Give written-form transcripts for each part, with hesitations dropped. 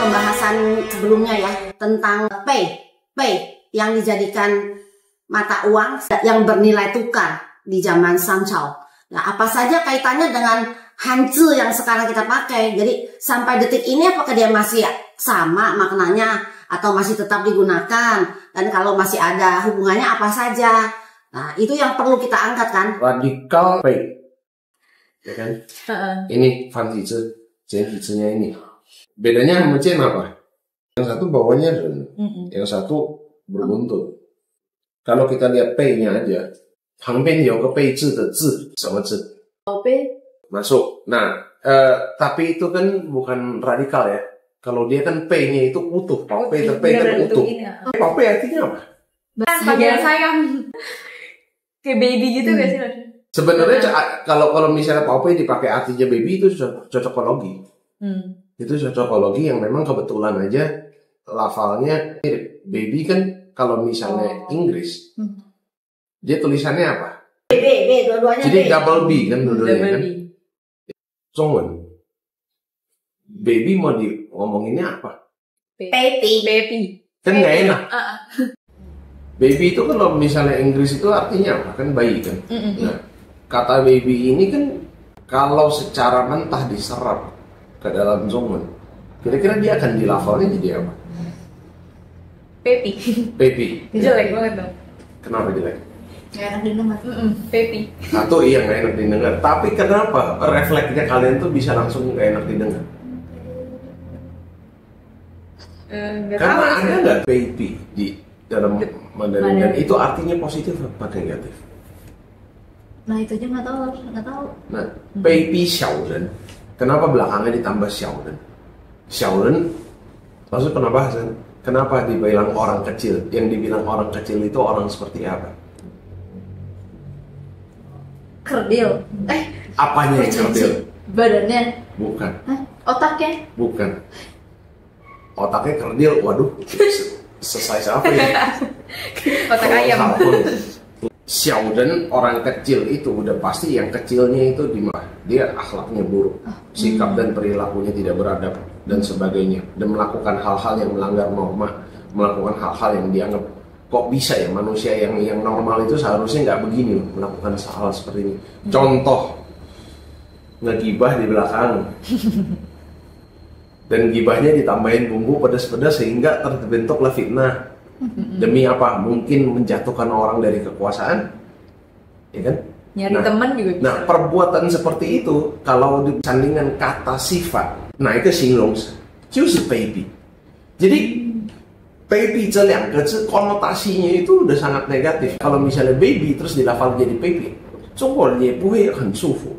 pembahasan sebelumnya ya tentang pay yang dijadikan mata uang yang bernilai tukar di zaman Sangchao. Nah, apa saja kaitannya dengan Hanzi yang sekarang kita pakai? Jadi sampai detik ini apakah dia masih sama maknanya atau masih tetap digunakan? Dan kalau masih ada hubungannya apa saja? Nah, itu yang perlu kita angkat kan? Radikal pay, ya kan? Ini fantizi, jentizinya ini. Bedanya sama Chen apa? Yang satu bawahnya ren, yang satu berbuntut. Kalau kita lihat pay-nya aja, 旁边有个被字的字，什么字？ masuk. Nah, tapi itu kan bukan radikal ya. Kalau dia kan P-nya itu utuh, P itu utuh. P artinya apa? Bagian sayang. Kayak baby gitu gak sih? Sebenarnya kalau misalnya P dipakai artinya baby itu cocokologi. Itu cocokologi yang memang kebetulan aja lafalnya mirip. Baby kan kalau misalnya Inggris, dia tulisannya apa? B dua-duanya. Jadi double B kan dua-duanya kan? Zhongwen. Baby mau ngomonginnya apa? Baby. Kan nggak enak. Baby itu kalau misalnya Inggris itu artinya apa? Kan bayi kan. Nah, kata baby ini kan kalau secara mentah diserap ke dalam Zhongwen, kira-kira dia akan dilafalnya jadi apa? Baby. Jelek banget dong. Kenapa jelek? Nggak enak didengar. Baby. Atau iya nggak enak didengar. Tapi kenapa refleksnya kalian tuh bisa langsung nggak enak didengar? Karena ada nggak baby di dalam Mandarin dan itu artinya positif apa negatif? Nah itu aja nggak tahu. Nah, baby xiaoren, kenapa belakangnya ditambah xiaoren? Xiaoren, maksud penabahasan. Kenapa dibilang orang kecil? Yang dibilang orang kecil itu orang seperti apa? Kerdil. Apanya yang kerdil? Badannya. Bukan. Otaknya. Bukan. Otaknya kerdil. Waduh. Selesai siapa ya? Otak ayam. Xiaoren orang kecil itu udah pasti yang kecilnya itu di mana? Dia akhlaknya buruk, sikap dan perilakunya tidak beradab dan sebagainya, dan melakukan hal-hal yang melanggar norma, melakukan hal-hal yang dianggap kok bisa ya manusia yang normal itu seharusnya nggak begini loh, melakukan hal seperti ini. Contoh ngegibah di belakang dan gibahnya ditambahin bumbu pedas-pedas sehingga terbentuklah fitnah. Demi apa? Mungkin menjatuhkan orang dari kekuasaan, ya kan? Nyari teman juga bisa. Nah, perbuatan seperti itu kalau disandingkan kata sifat, nah itu singlong, justru baby. Jadi baby 这两个字 konotasinya itu udah sangat negatif. Kalau misalnya baby terus dilafal jadi baby, 中国人也不会很舒服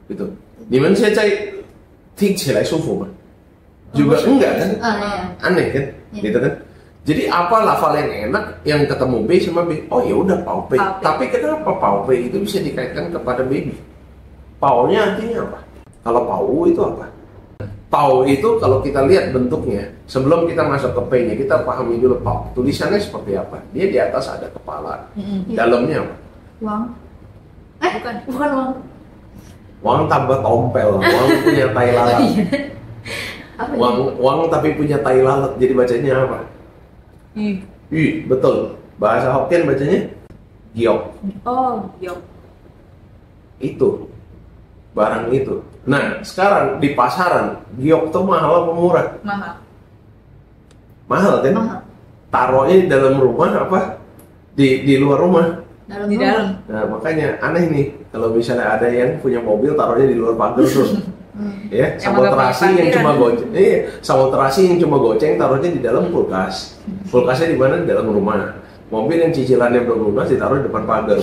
，gitu. 你们现在听起来舒服吗？ Juga enggak kan? Aneh kan? Gitu kan? Jadi apa lafal yang enak yang ketemu B sama B? Oh ya udah Pau P. Tapi kenapa Pau P itu bisa dikaitkan kepada baby? Pau-nya artinya apa? Kalau Pau itu apa? Pau itu kalau kita lihat bentuknya, sebelum kita masuk ke P-nya, kita pahami dulu Pau. Tulisannya seperti apa? Dia di atas ada kepala. Dalamnya apa? Wang. Bukan wang. Wang tambah tompel. Wang punya tai lalat. Wang tapi punya tai lalat. Jadi bacanya apa? Betul. Bahasa Hokkien bacanya giok. Oh, giok. Itu barang itu. Nah, sekarang di pasaran giok tuh mahal apa murah? Mahal kan? Mahal. Taruhnya di dalam rumah apa? Di luar rumah? Di dalam. Nah, makanya aneh nih kalau misalnya ada yang punya mobil taruhnya di luar pagar tuh. Ya, sambal terasi yang cuma goceng. Sambal terasi yang cuma goceng taruhnya di dalam kulkas. Kulkasnya di mana? Di dalam rumah. Mobil yang cicilannya belum lunas ditaruh di depan pagar.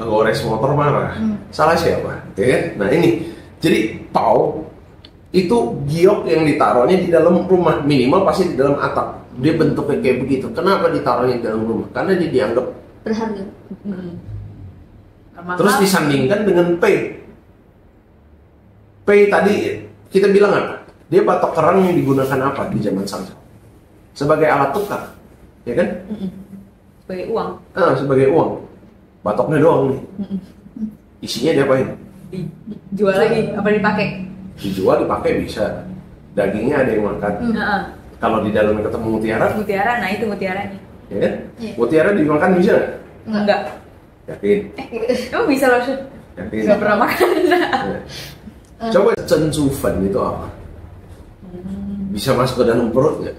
Ngores motor marah. Salah siapa? Ya, nah ini. Jadi Pau itu giok yang ditaruhnya di dalam rumah, minimal pasti di dalam atap. Dia bentuknya kayak begitu. Kenapa ditaruhnya di dalam rumah? Karena dia dianggap Berharga. Terus disandingkan dengan P. P tadi kita bilang apa? Dia batok kerang yang digunakan apa di zaman Sangsa? Sebagai alat tukar, ya kan? Sebagai uang. Sebagai uang. Batoknya doang nih. Isinya diapain? Dijual lagi, apa dipakai? Dijual, dipakai bisa. dagingnya ada yang makan. Kalau di dalamnya ketemu mutiara, nah itu mutiaranya. ya kan? Iya. Mutiara dimakan bisa nggak? Enggak. Yakin? Emang bisa loh, Sun? Yakin? Nggak pernah makan. Ya. Coba cencufen itu apa? Bisa masuk ke dalam perut nggak?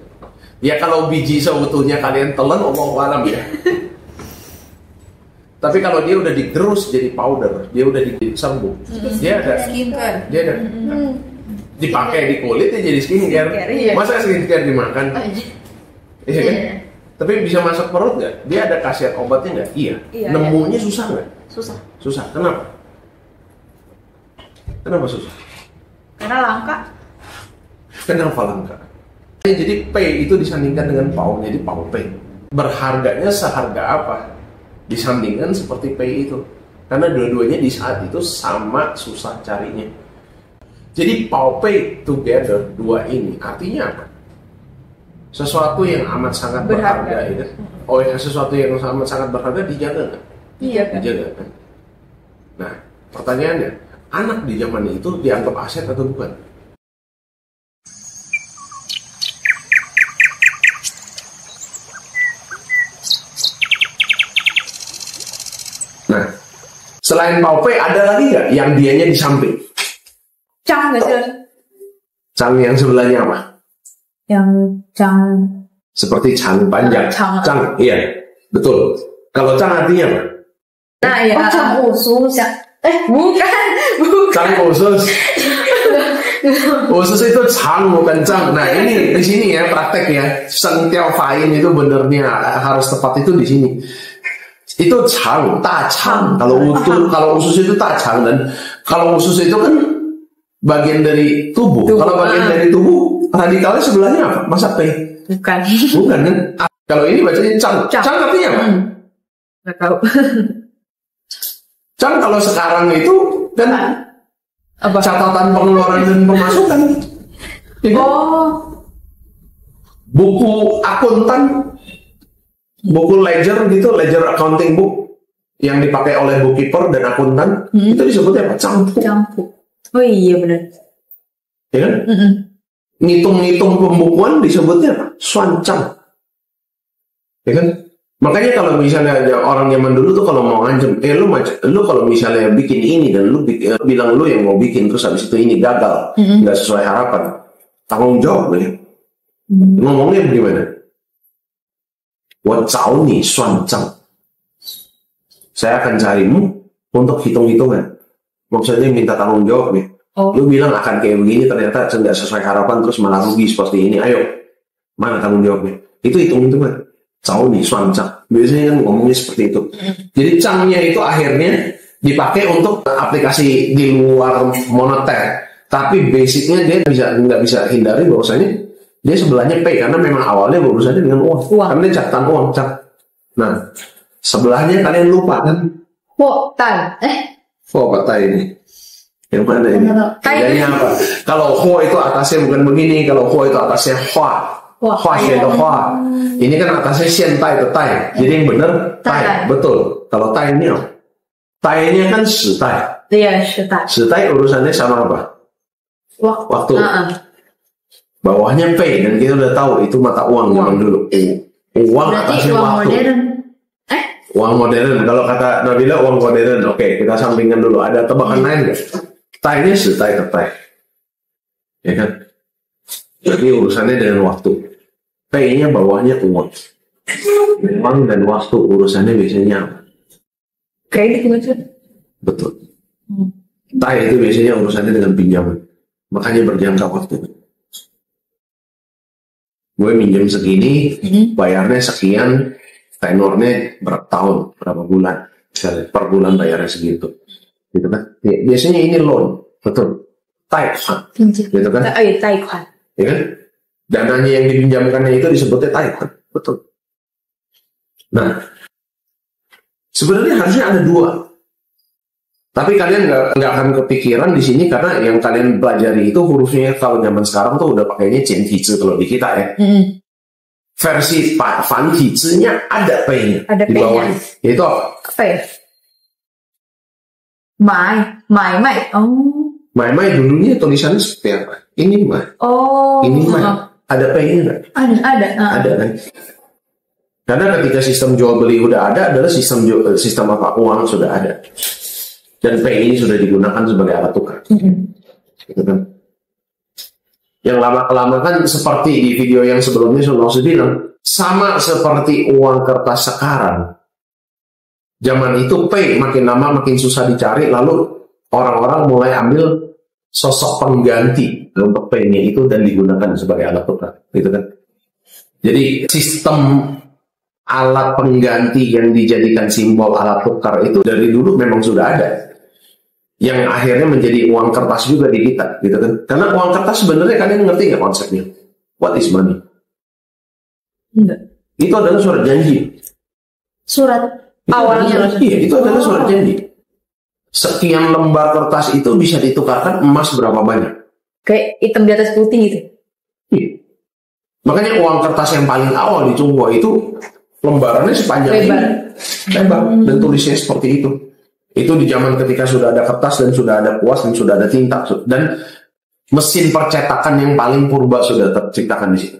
Ya kalau biji seutuhnya kalian telan, Allahu alam ya. Tapi kalau dia udah digerus jadi powder, dia udah disembung, dia ada Skincare. dia ada dipakai di kulit dia jadi skincare. Iya. Masa skincare dimakan? Iya kan? Tapi bisa masuk perut nggak? Dia ada khasiat obatnya nggak? Iya. Nemunya susah nggak? Susah. Susah. Kenapa? Kenapa susah? Karena langka. Kenapa langka? Jadi P itu disandingkan dengan PAU, jadi PAU P. Berharganya seharga apa? Disandingkan seperti P itu. Karena dua-duanya di saat itu sama susah carinya. Jadi PAU P together, dua ini artinya apa? Sesuatu yang amat sangat berharga. Ya? Oh ya, sesuatu yang amat sangat berharga dijaga nggak? Iya. Dijaga kan? Nah, pertanyaannya, anak di zaman itu dianggap aset atau bukan? Nah, selain Pau P ada lagi nggak yang dianya di samping? Cang nggak sih? Cang yang sebelahnya apa? Yang cang. Seperti cang panjang. Cang. Iya, betul. Kalau cang artinya apa? Nah, ya. Cang khusus ya. Bukan. Cang khusus. Khusus itu cang bukan cang. Nah ini di sini ya prakteknya. Seng tiao fain itu benernya harus tepat itu di sini. Itu cang, tak cang. Kalau usus itu tak cang, dan kalau usus itu kan bagian dari tubuh. Kalau bagian dari tubuh, radikalnya sebelahnya apa? Masa P? Bukan. Bukan kan? Kalau ini bacanya cang. Cang artinya apa? Nggak tahu. Cang kalau sekarang itu kan Apa? catatan pengeluaran dan pemasukan. Oh. Buku akuntan, buku ledger gitu, ledger accounting book yang dipakai oleh bookkeeper dan akuntan, itu disebutnya apa? Cangpu. Cangpu. Oh iya benar. Ya kan? Ngitung-ngitung pembukuan disebutnya apa? Swancang. Ya kan? Makanya kalau misalnya ada orang zaman dulu tuh kalau mau ngancem, lu kalau misalnya bikin ini dan lu bilang lu yang mau bikin terus habis itu ini gagal, nggak sesuai harapan, tanggung jawab ya. Ngomongnya bagaimana? 我找你算账. Saya akan carimu untuk hitung-hitungan. Maksudnya minta tanggung jawab ya. Lu bilang akan kayak begini, ternyata nggak sesuai harapan terus malah rugi seperti ini. Ayo, mana tanggung jawabnya? Itu hitung-hitungan. 找你算账. Biasanya kan ngomongnya seperti itu. Jadi cangnya itu akhirnya dipakai untuk aplikasi di luar moneter. Tapi basicnya dia nggak bisa hindari bahwasanya dia sebelahnya P karena memang awalnya berurusannya dengan uang. Karena dia catatan uang. Nah, sebelahnya kalian lupa kan? Apa ini? Yang mana ini? Bedanya apa? Kalau ho itu atasnya bukan begini, kalau ho itu atasnya hua. Hua. Ini kan atasnya xian tai de tai. Jadi yang benar tai. Betul. Kalau tai ini apa? Tai-nya kan shi tai. Iya, shi tai. Shi tai urusannya sama apa? Waktu. Bawahnya P, dan kita udah tahu itu mata uang zaman dulu. Uang atasnya uang waktu. Modern. Uang modern. Kalau kata Nabila uang modern. Oke, kita sampingkan dulu. Ada tebakan lain nggak? Tai-nya shi tai de tai. Ya kan? Jadi urusannya dengan waktu. P-nya bawahnya uang. Uang dan waktu urusannya biasanya apa? Kredit gitu. Betul. Tai itu biasanya urusannya dengan pinjaman. Makanya berjangka waktu. Gue minjem segini, bayarnya sekian, tenornya berapa tahun, berapa bulan. Misalnya per bulan bayarnya segitu. Gitu kan? Ya, biasanya ini loan. Betul. Tai. Gitu kan? Tai kuan. Ya kan? Dananya yang dipinjamkannya itu disebutnya taipan. Betul. Nah, sebenarnya harusnya ada dua. Tapi kalian nggak akan kepikiran di sini karena yang kalian pelajari itu hurufnya kalau zaman sekarang tuh udah pakainya ciantizi kalau di kita ya. Versi fantizinya ada P-nya di bawah. Yaitu apa? Apa ya? Mai. Oh. Mai dulunya tulisannya seperti apa? Ini mah. Oh. Ini mah. Ada P-nya nggak? Ada. Ada kan? Karena ketika sistem jual beli udah ada, adalah sistem apa, uang sudah ada, dan P ini sudah digunakan sebagai alat tukar. Gitu kan? Yang lama-kelamaan kan seperti di video yang sebelumnya saya bilang, sama seperti uang kertas sekarang. Zaman itu P makin lama makin susah dicari, lalu orang-orang mulai ambil sosok pengganti untuk P-nya itu dan digunakan sebagai alat tukar, gitu kan? Jadi sistem alat pengganti yang dijadikan simbol alat tukar itu dari dulu memang sudah ada, yang akhirnya menjadi uang kertas juga di kita, gitu kan? Karena uang kertas sebenarnya kalian ngerti nggak konsepnya? What is money? Enggak. Itu adalah surat janji. Surat awalnya. Iya, itu adalah surat janji. Sekian lembar kertas itu bisa ditukarkan emas berapa banyak? Kayak hitam di atas putih gitu. Iya. Makanya uang kertas yang paling awal di Tiongkok itu lembarannya sepanjang Lebar. lebar, dan tulisnya seperti itu. Itu di zaman ketika sudah ada kertas dan sudah ada kuas dan sudah ada tinta dan mesin percetakan yang paling purba sudah terciptakan di situ.